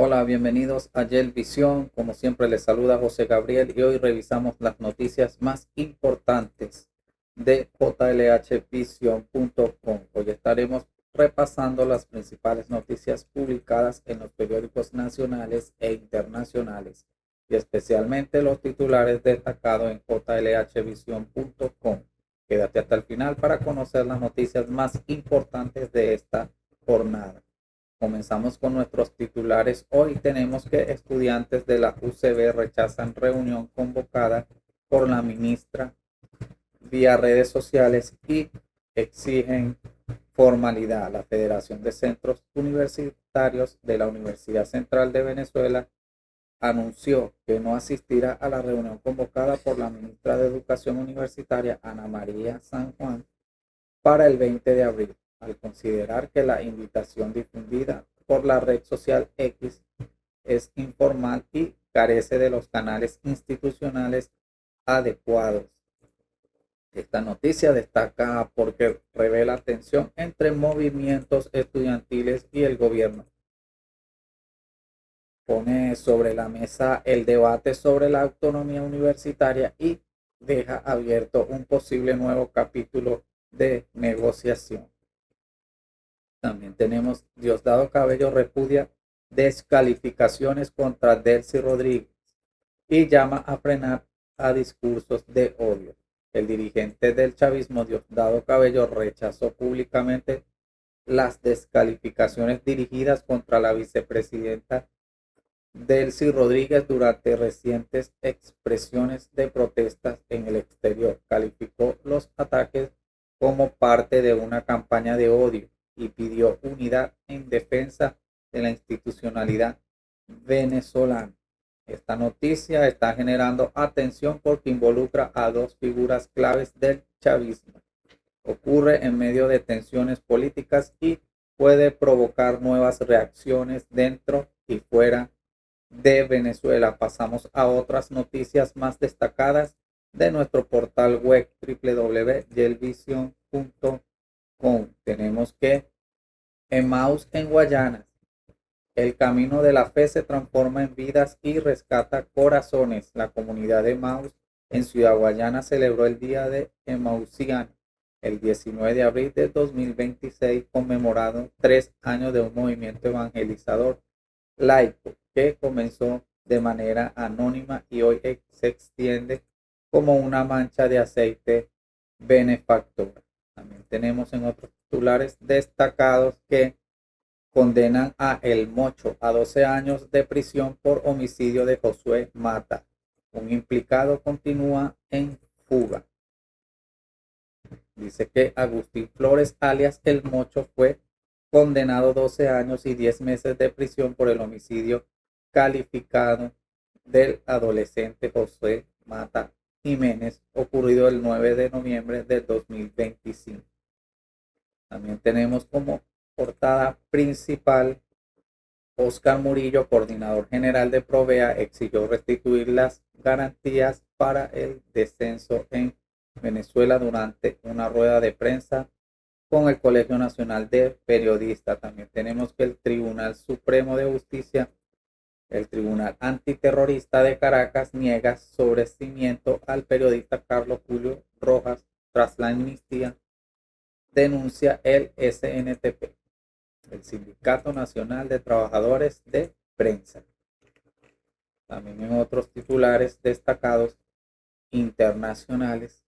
Hola, bienvenidos a Yel Visión. Como siempre les saluda José Gabriel y hoy revisamos las noticias más importantes de jlhvision.com. Hoy estaremos repasando las principales noticias publicadas en los periódicos nacionales e internacionales y especialmente los titulares destacados en jlhvision.com. Quédate hasta el final para conocer las noticias más importantes de esta jornada. Comenzamos con nuestros titulares. Hoy tenemos que estudiantes de la UCB rechazan reunión convocada por la ministra vía redes sociales y exigen formalidad. La Federación de Centros Universitarios de la Universidad Central de Venezuela anunció que no asistirá a la reunión convocada por la ministra de Educación Universitaria, Ana María San Juan, para el 20 de abril, al considerar que la invitación difundida por la red social X es informal y carece de los canales institucionales adecuados. Esta noticia destaca porque revela tensión entre movimientos estudiantiles y el gobierno. Pone sobre la mesa el debate sobre la autonomía universitaria y deja abierto un posible nuevo capítulo de negociación. También tenemos Diosdado Cabello repudia descalificaciones contra Delcy Rodríguez y llama a frenar a discursos de odio. El dirigente del chavismo, Diosdado Cabello, rechazó públicamente las descalificaciones dirigidas contra la vicepresidenta Delcy Rodríguez durante recientes expresiones de protestas en el exterior. Calificó los ataques como parte de una campaña de odio y pidió unidad en defensa de la institucionalidad venezolana. Esta noticia está generando atención porque involucra a dos figuras claves del chavismo. Ocurre en medio de tensiones políticas y puede provocar nuevas reacciones dentro y fuera de Venezuela. Pasamos a otras noticias más destacadas de nuestro portal web www.yelvision.com. Tenemos que Emmaus en Guayana, el camino de la fe se transforma en vidas y rescata corazones. La comunidad de Emmaus en Ciudad Guayana celebró el Día de Emausiano el 19 de abril de 2026, conmemorando 3 años de un movimiento evangelizador laico que comenzó de manera anónima y hoy se extiende como una mancha de aceite benefactora. También tenemos en otros titulares destacados que condenan a El Mocho a 12 años de prisión por homicidio de Josué Mata. Un implicado continúa en fuga. Dice que Agustín Flores, alias El Mocho, fue condenado 12 años y 10 meses de prisión por el homicidio calificado del adolescente José Mata Jiménez, ocurrido el 9 de noviembre de 2025. También tenemos como portada principal: Oscar Murillo, coordinador general de Provea, exigió restituir las garantías para el descenso en Venezuela durante una rueda de prensa con el Colegio Nacional de Periodistas. También tenemos que el Tribunal Supremo de Justicia, el Tribunal Antiterrorista de Caracas, niega sobreseimiento al periodista Carlos Julio Rojas tras la amnistía, denuncia el SNTP, el Sindicato Nacional de Trabajadores de Prensa. También en otros titulares destacados internacionales,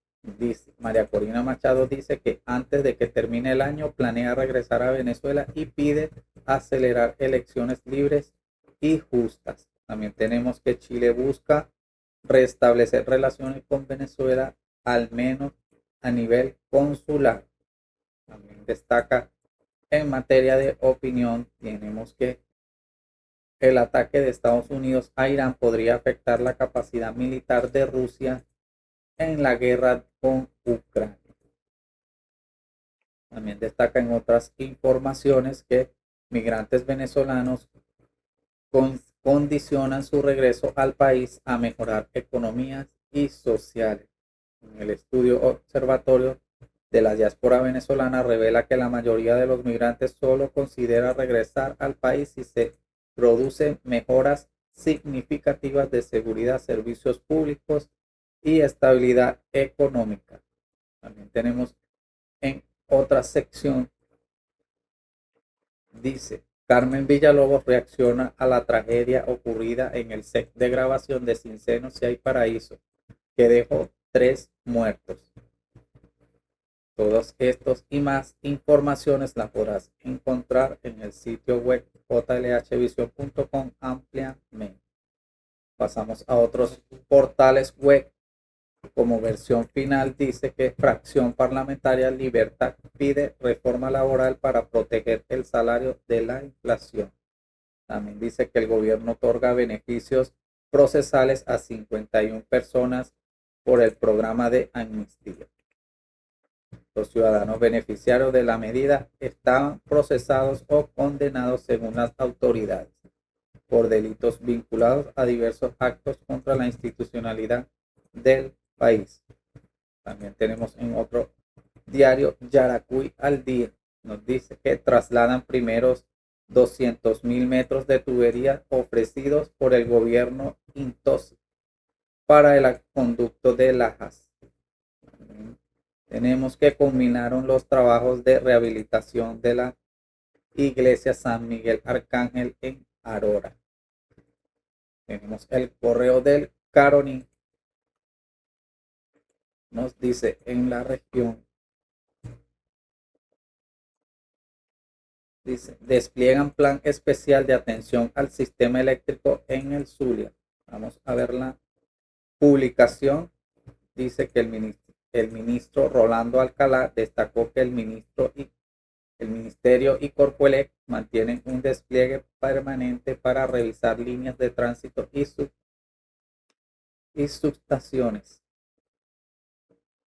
María Corina Machado dice que antes de que termine el año planea regresar a Venezuela y pide acelerar elecciones libres y justas. También tenemos que Chile busca restablecer relaciones con Venezuela, al menos a nivel consular. También destaca en materia de opinión, tenemos que el ataque de Estados Unidos a Irán podría afectar la capacidad militar de Rusia en la guerra con Ucrania. También destaca en otras informaciones que migrantes venezolanos condicionan su regreso al país a mejorar economías y sociales. En el estudio Observatorio de la Diáspora Venezolana revela que la mayoría de los migrantes solo considera regresar al país si se produce mejoras significativas de seguridad, servicios públicos y estabilidad económica. También tenemos en otra sección, dice, Carmen Villalobos reacciona a la tragedia ocurrida en el set de grabación de Sin Seno Si Hay Paraíso, que dejó 3 muertos. Todos estos y más informaciones las podrás encontrar en el sitio web jlhvision.com ampliamente. Pasamos a otros portales web. Como versión final dice que Fracción Parlamentaria Libertad pide reforma laboral para proteger el salario de la inflación. También dice que el gobierno otorga beneficios procesales a 51 personas por el programa de amnistía. Los ciudadanos beneficiarios de la medida estaban procesados o condenados según las autoridades por delitos vinculados a diversos actos contra la institucionalidad del país. También tenemos en otro diario, Yaracuy al Día. Nos dice que trasladan primeros 200.000 metros de tubería ofrecidos por el gobierno Intosi para el acueducto de Lajas. Tenemos que culminaron los trabajos de rehabilitación de la iglesia San Miguel Arcángel en Arora. Tenemos el correo del Caroní. Nos dice en la región, dice, despliegan plan especial de atención al sistema eléctrico en el Zulia. Vamos a ver la publicación. Dice que el ministro Rolando Alcalá destacó que el Ministerio y Corpoelec mantienen un despliegue permanente para revisar líneas de tránsito y subestaciones.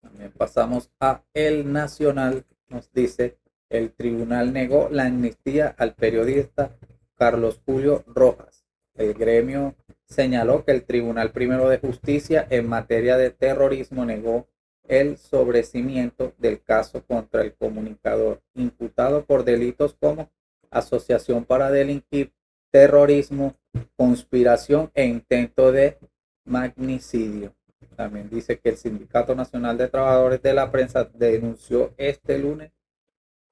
También pasamos a El Nacional. Nos dice, el tribunal negó la amnistía al periodista Carlos Julio Rojas. El gremio señaló que el Tribunal Primero de Justicia en materia de terrorismo negó el sobreseimiento del caso contra el comunicador, imputado por delitos como asociación para delinquir, terrorismo, conspiración e intento de magnicidio. También dice que el Sindicato Nacional de Trabajadores de la Prensa denunció este lunes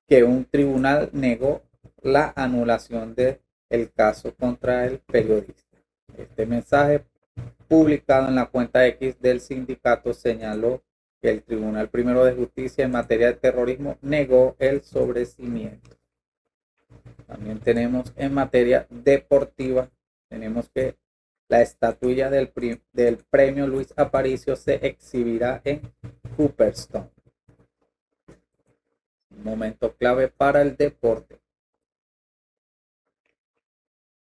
que un tribunal negó la anulación del caso contra el periodista. Este mensaje publicado en la cuenta X del sindicato señaló que el Tribunal Primero de Justicia en materia de terrorismo negó el sobreseimiento. También tenemos en materia deportiva, tenemos que la estatuilla del premio Luis Aparicio se exhibirá en Cooperstown. Un momento clave para el deporte.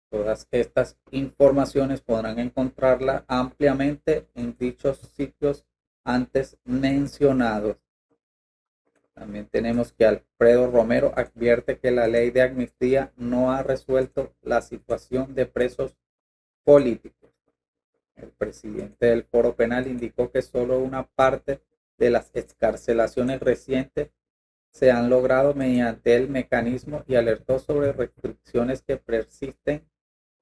Todas estas informaciones podrán encontrarlas ampliamente en dichos sitios antes mencionados. También tenemos que Alfredo Romero advierte que la ley de amnistía no ha resuelto la situación de presos políticos. El presidente del Foro Penal indicó que solo una parte de las excarcelaciones recientes se han logrado mediante el mecanismo y alertó sobre restricciones que persisten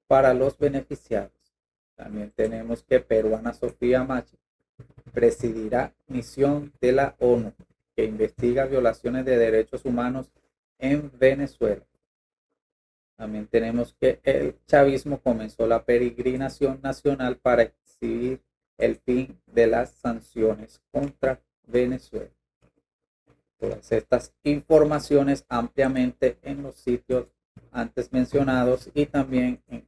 para los beneficiados. También tenemos que peruana Sofía Machi presidirá misión de la ONU que investiga violaciones de derechos humanos en Venezuela. También tenemos que el chavismo comenzó la peregrinación nacional para exhibir el fin de las sanciones contra Venezuela. Todas estas informaciones ampliamente en los sitios antes mencionados y también en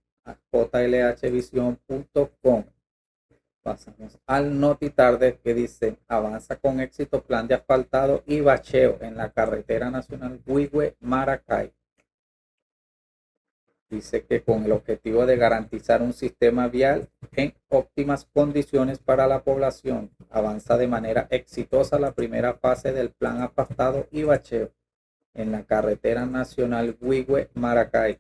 jlhvision.com. Pasamos al notitarde que dice, avanza con éxito plan de asfaltado y bacheo en la carretera nacional Huigüe-Maracay. Dice que con el objetivo de garantizar un sistema vial en óptimas condiciones para la población, avanza de manera exitosa la primera fase del plan asfaltado y bacheo en la carretera nacional Huigüe-Maracay,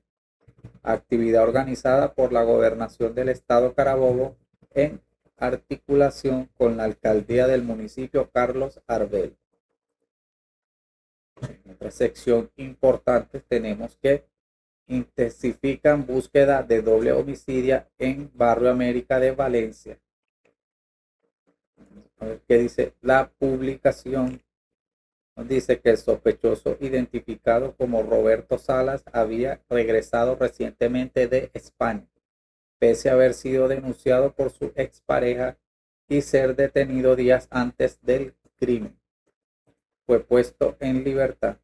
actividad organizada por la Gobernación del Estado Carabobo en articulación con la alcaldía del municipio Carlos Arbel. En otra sección importante tenemos que intensifican búsqueda de doble homicidio en Barrio América de Valencia. A ver qué dice la publicación. Nos dice que el sospechoso identificado como Roberto Salas había regresado recientemente de España, pese a haber sido denunciado por su expareja y ser detenido días antes del crimen. Fue puesto en libertad.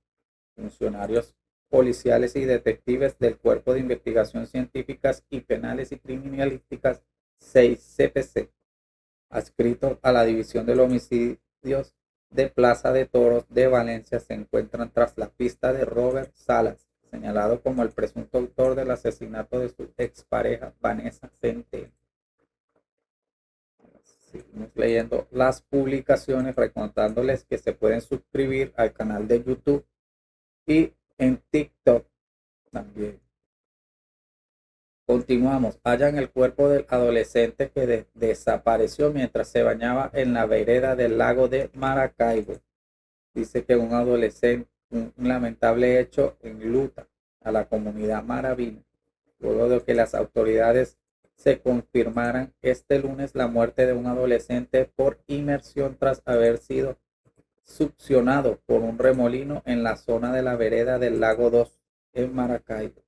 Funcionarios policiales y detectives del Cuerpo de Investigación Científicas y Penales y Criminalísticas 6CPC, adscritos a la División de los Homicidios de Plaza de Toros de Valencia, se encuentran tras la pista de Robert Salas, señalado como el presunto autor del asesinato de su expareja Vanessa Centeno. Seguimos leyendo las publicaciones, recordándoles que se pueden suscribir al canal de YouTube y en TikTok también. Continuamos. Hallan el cuerpo del adolescente que desapareció mientras se bañaba en la vereda del lago de Maracaibo. Dice que un adolescente, un lamentable hecho enluta a la comunidad maravina, luego de que las autoridades se confirmaran este lunes la muerte de un adolescente por inmersión tras haber sido succionado por un remolino en la zona de la vereda del lago 2 en Maracaibo.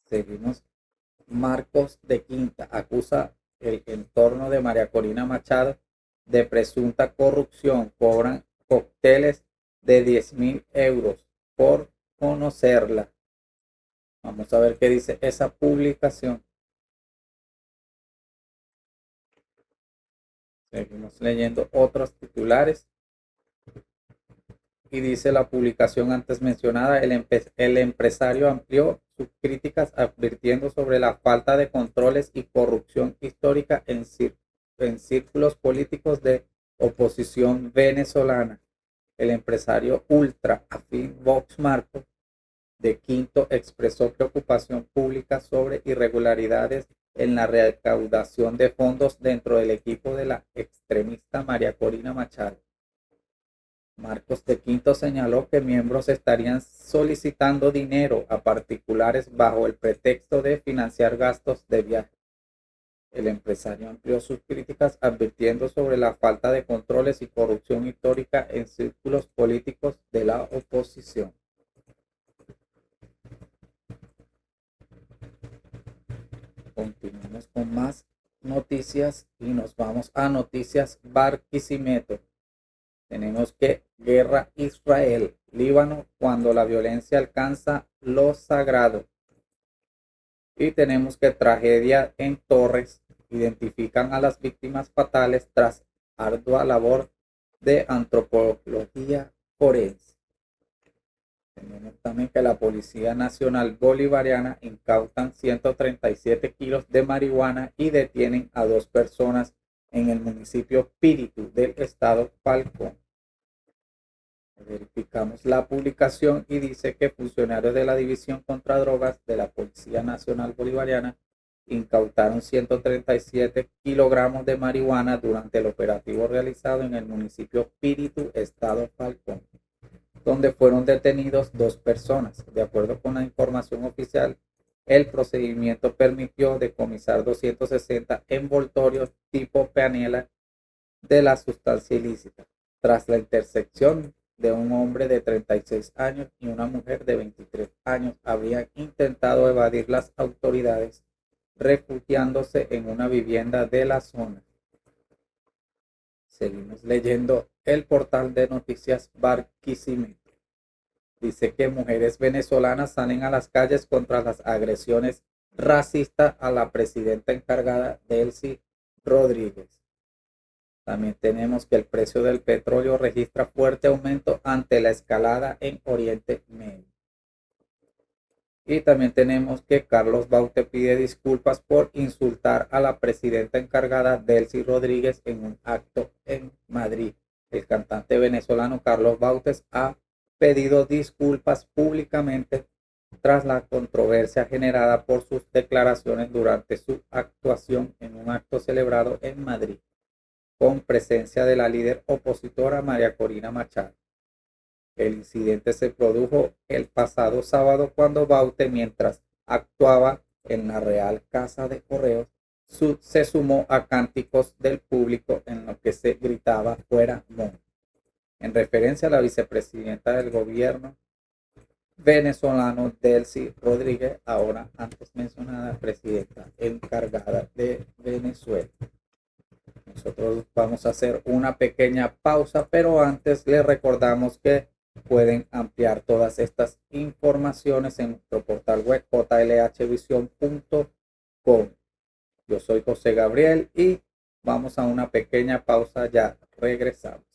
Seguimos. Marcos de Quinta acusa el entorno de María Corina Machado de presunta corrupción. Cobran cócteles de 10.000 euros por conocerla. Vamos a ver qué dice esa publicación. Seguimos leyendo otros titulares. Y dice la publicación antes mencionada, el empresario amplió sus críticas advirtiendo sobre la falta de controles y corrupción histórica en círculos políticos de oposición venezolana. El empresario ultra afín Vox Marco de Quinto expresó preocupación pública sobre irregularidades en la recaudación de fondos dentro del equipo de la extremista María Corina Machado. Marcos de Quinto señaló que miembros estarían solicitando dinero a particulares bajo el pretexto de financiar gastos de viaje. El empresario amplió sus críticas advirtiendo sobre la falta de controles y corrupción histórica en círculos políticos de la oposición. Continuamos con más noticias y nos vamos a noticias Barquisimeto. Tenemos que guerra Israel-Líbano cuando la violencia alcanza lo sagrado. Y tenemos que tragedia en Torres. Identifican a las víctimas fatales tras ardua labor de antropología forense. Tenemos también que la Policía Nacional Bolivariana incautan 137 kilos de marihuana y detienen a 2 personas en el municipio Píritu del estado Falcón. Verificamos la publicación y dice que funcionarios de la División contra Drogas de la Policía Nacional Bolivariana incautaron 137 kilogramos de marihuana durante el operativo realizado en el municipio Píritu, estado Falcón, donde fueron detenidos 2 personas. De acuerdo con la información oficial, el procedimiento permitió decomisar 260 envoltorios tipo panela de la sustancia ilícita, tras la intersección de un hombre de 36 años y una mujer de 23 años. Habrían intentado evadir las autoridades, refugiándose en una vivienda de la zona. Seguimos leyendo el portal de noticias Barquisimeto. Dice que mujeres venezolanas salen a las calles contra las agresiones racistas a la presidenta encargada Delcy Rodríguez. También tenemos que el precio del petróleo registra fuerte aumento ante la escalada en Oriente Medio. Y también tenemos que Carlos Baute pide disculpas por insultar a la presidenta encargada Delcy Rodríguez en un acto en Madrid. El cantante venezolano Carlos Bautes ha pedido disculpas públicamente tras la controversia generada por sus declaraciones durante su actuación en un acto celebrado en Madrid, con presencia de la líder opositora María Corina Machado. El incidente se produjo el pasado sábado cuando Baute, mientras actuaba en la Real Casa de Correos, se sumó a cánticos del público en los que se gritaba "fuera Montt", en referencia a la vicepresidenta del gobierno venezolano Delcy Rodríguez, ahora antes mencionada presidenta encargada de Venezuela. Nosotros vamos a hacer una pequeña pausa, pero antes les recordamos que pueden ampliar todas estas informaciones en nuestro portal web jlhvision.com. Yo soy José Gabriel y vamos a una pequeña pausa, ya regresamos.